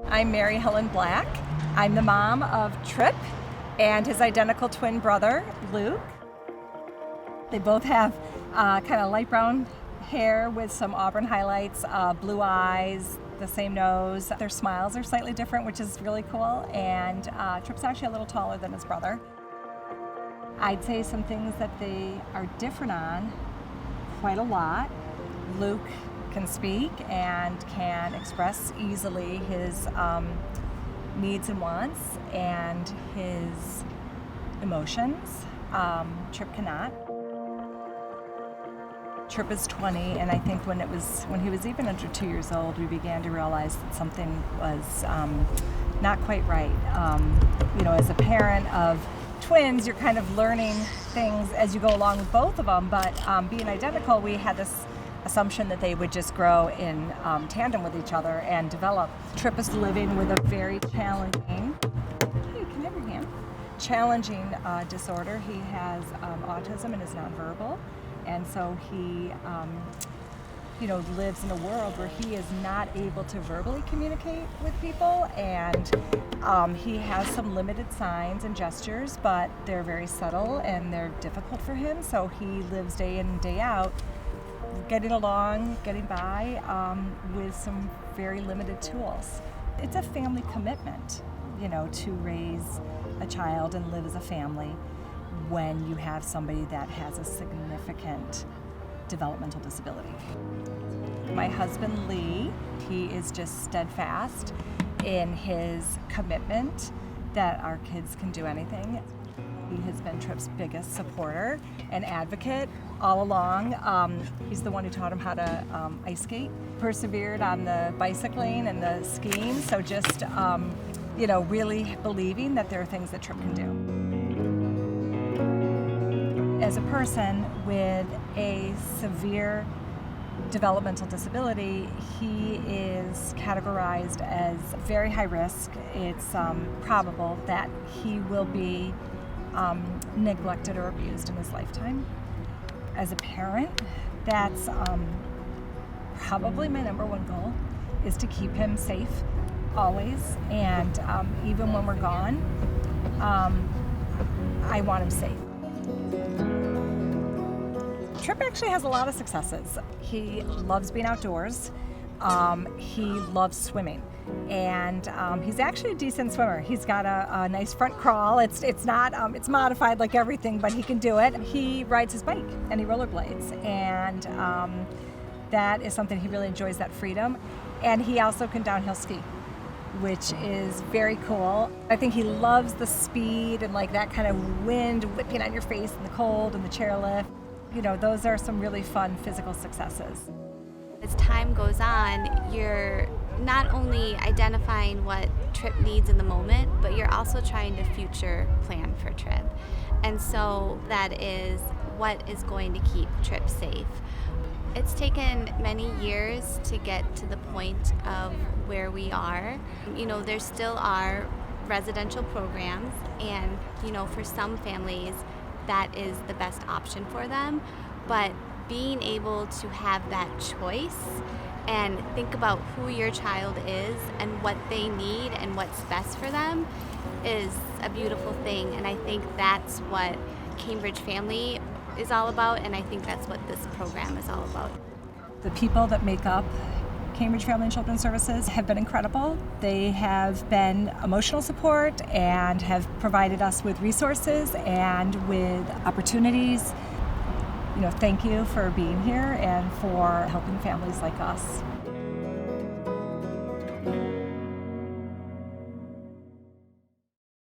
I'm Mary Helen Black. I'm the mom of Tripp and his identical twin brother, Luke. They both have kind of light brown hair with some auburn highlights, blue eyes, the same nose. Their smiles are slightly different, which is really cool, and Tripp's actually a little taller than his brother. I'd say some things that they are different on quite a lot. Luke can speak and can express easily his needs and wants and his emotions. Tripp cannot. Tripp is 20, and I think when he was even under 2 years old, we began to realize that something was not quite right. As a parent of twins, you're kind of learning things as you go along with both of them, but being identical, we had this assumption that they would just grow in tandem with each other and develop. Tripp is living with a very challenging disorder. He has autism and is nonverbal, and so he lives in a world where he is not able to verbally communicate with people, and he has some limited signs and gestures, but they're very subtle and they're difficult for him, so he lives day in and day out getting along, getting by with some very limited tools. It's a family commitment, to raise a child and live as a family when you have somebody that has a significant developmental disability. My husband, Lee, he is just steadfast in his commitment that our kids can do anything. He has been Tripp's biggest supporter and advocate all along. He's the one who taught him how to ice skate, persevered on the bicycling and the skiing, so just really believing that there are things that Tripp can do. As a person with a severe developmental disability, he is categorized as very high risk. It's probable that he will be neglected or abused in his lifetime. As a parent, that's probably my number one goal, is to keep him safe always, and even when we're gone, I want him safe. Tripp actually has a lot of successes. He loves being outdoors. He loves swimming, and he's actually a decent swimmer. He's got a nice front crawl. It's modified like everything, but he can do it. He rides his bike and he rollerblades, and that is something he really enjoys, that freedom. And he also can downhill ski, which is very cool. I think he loves the speed and like that kind of wind whipping on your face in the cold and the chairlift. Those are some really fun physical successes. As time goes on, you're not only identifying what Tripp needs in the moment, but you're also trying to future plan for Tripp. And so that is what is going to keep Tripp safe. It's taken many years to get to the point of where we are. There still are residential programs, and for some families that is the best option for them, but being able to have that choice and think about who your child is and what they need and what's best for them is a beautiful thing. And I think that's what Cambridge Family is all about, and I think that's what this program is all about. The people that make up Cambridge Family and Children's Services have been incredible. They have been emotional support and have provided us with resources and with opportunities. Thank you for being here and for helping families like us.